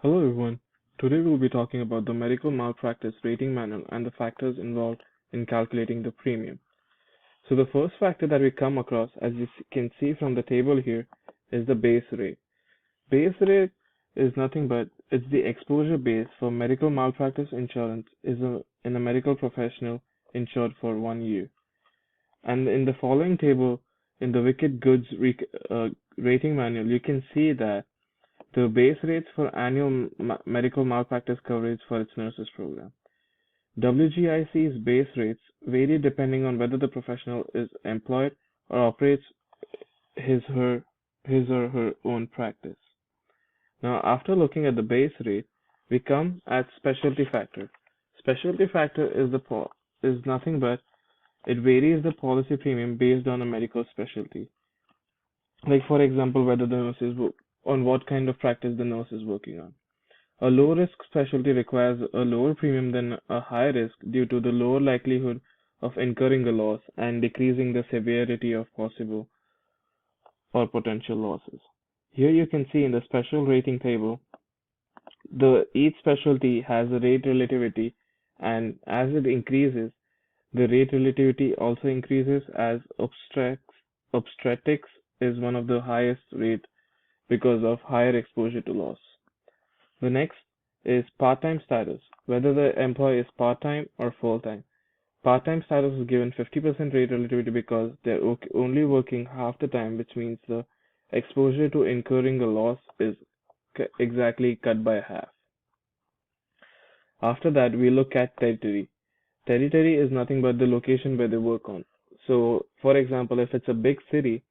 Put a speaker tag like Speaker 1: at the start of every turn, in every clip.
Speaker 1: Hello everyone. Today we'll be talking about the medical malpractice rating manual and the factors involved in calculating the premium. So the first factor that we come across, as you can see from the table here, is the base rate. Base rate is nothing but it's the exposure base for medical malpractice insurance in a medical professional insured for 1 year. And in the following table, in the Wicked Goods rating manual, you can see that the base rates for annual medical malpractice coverage for its nurses program. WGIC's base rates vary depending on whether the professional is employed or operates his or her own practice. Now, after looking at the base rate, we come at specialty factor. Specialty factor is nothing but it varies the policy premium based on a medical specialty. Like for example, whether the nurse is on what kind of practice the nurse is working on. A low-risk specialty requires a lower premium than a high risk due to the lower likelihood of incurring a loss and decreasing the severity of possible or potential losses. Here you can see in the special rating table, each specialty has a rate relativity, and as it increases, the rate relativity also increases as obstetrics is one of the highest rate because of higher exposure to loss. The next is part-time status, whether the employee is part-time or full-time. Part-time status is given 50% rate relativity because they're only working half the time, which means the exposure to incurring a loss is exactly cut by half. After that, we look at territory. Territory is nothing but the location where they work on. So, for example, if it's a big city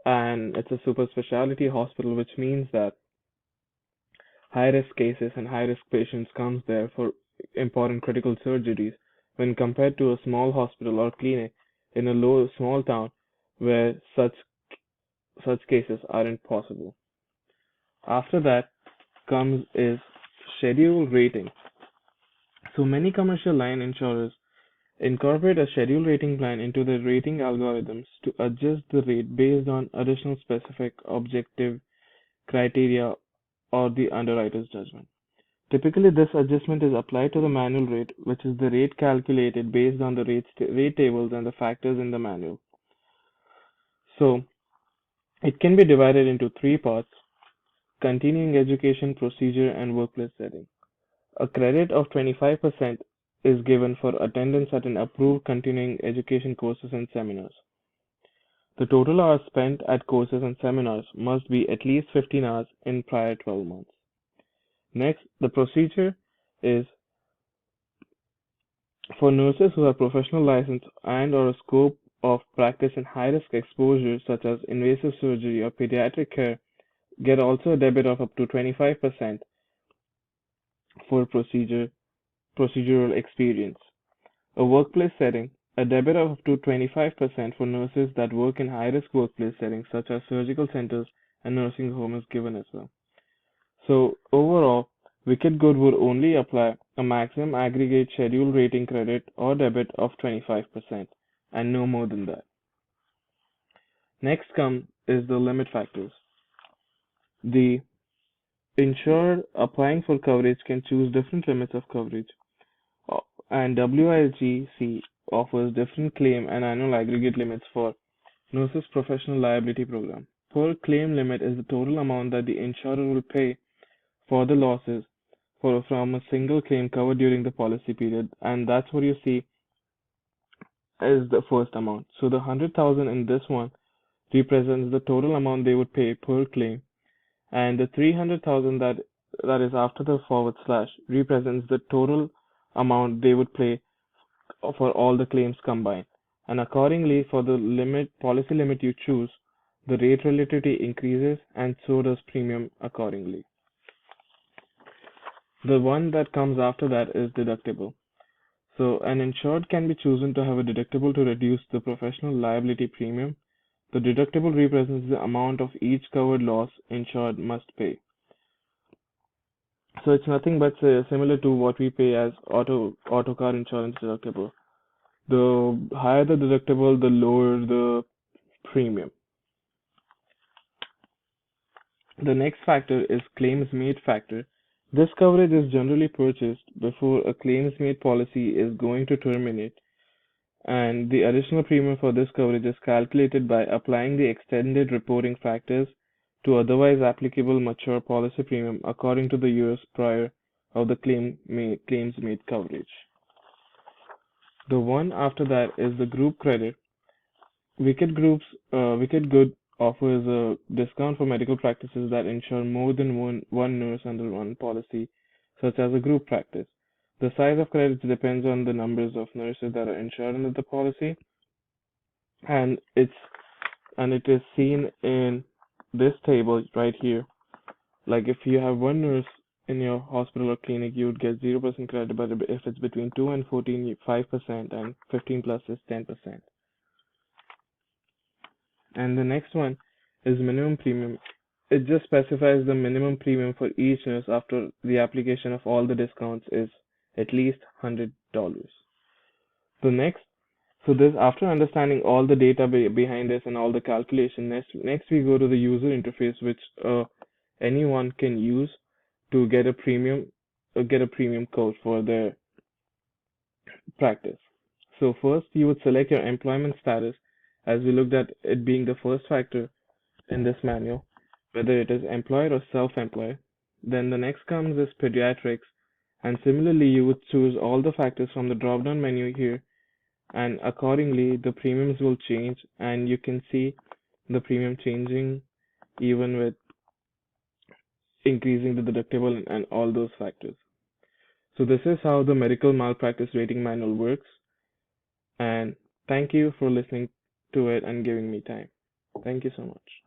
Speaker 1: and it's a super specialty hospital, which means that high risk cases and high risk patients comes there for important critical surgeries when compared to a small hospital or clinic in a small town where such cases aren't possible. After that comes is schedule rating. So many commercial line insurers incorporate a schedule rating plan into their rating algorithms to adjust the rate based on additional specific objective criteria or the underwriter's judgment. Typically, this adjustment is applied to the manual rate, which is the rate calculated based on the rate tables and the factors in the manual. So, it can be divided into three parts: continuing education, procedure, and workplace setting. A credit of 25% is given for attendance at an approved continuing education courses and seminars. The total hours spent at courses and seminars must be at least 15 hours in prior 12 months. Next, the procedure is for nurses who have professional license and/or a scope of practice in high-risk exposures such as invasive surgery or pediatric care, get also a debit of up to 25% for procedural experience. A workplace setting, a debit of up to 25% for nurses that work in high-risk workplace settings such as surgical centers and nursing homes is given as well. So overall, Wicked Good would only apply a maximum aggregate schedule rating credit or debit of 25% and no more than that. Next come is the limit factors. The insured applying for coverage can choose different limits of coverage, and WIGC offers different claim and annual aggregate limits for nurses professional liability program. Per claim limit is the total amount that the insurer will pay for the losses from a single claim covered during the policy period, and that's what you see is the first amount. So the 100,000 in this one represents the total amount they would pay per claim, and the 300,000 that is after the forward slash represents the total amount they would pay for all the claims combined. And accordingly, for the policy limit you choose, the rate relativity increases and so does premium accordingly. The one that comes after that is deductible. So an insured can be chosen to have a deductible to reduce the professional liability premium. The deductible represents the amount of each covered loss insured must pay. So it's nothing but similar to what we pay as auto car insurance deductible. The higher the deductible, the lower the premium. The next factor is claims made factor, This coverage is generally purchased before a claims-made policy is going to terminate, and the additional premium for this coverage is calculated by applying the extended reporting factors to otherwise applicable mature policy premium according to the years prior of the claims made coverage. The one after that is the group credit. Wicked Good offers a discount for medical practices that insure more than one nurse under one policy, such as a group practice. The size of credits depends on the numbers of nurses that are insured under the policy, and it is seen in this table right here. Like if you have one nurse in your hospital or clinic, you would get 0% credit, but if it's between 2 and 14, 5%, and 15 plus is 10%. And the next one is minimum premium. It just specifies the minimum premium for each nurse after the application of all the discounts is at least $100. The next, so this after understanding all the data behind this and all the calculation, next we go to the user interface, which anyone can use to get a premium code for their practice. So first you would select your employment status, as we looked at it being the first factor in this manual, whether it is employed or self-employed. Then the next comes is pediatrics, and similarly you would choose all the factors from the drop-down menu here, and accordingly the premiums will change, and you can see the premium changing even with increasing the deductible and all those factors. So this is how the medical malpractice rating manual works, and thank you for listening to it and giving me time. Thank you so much.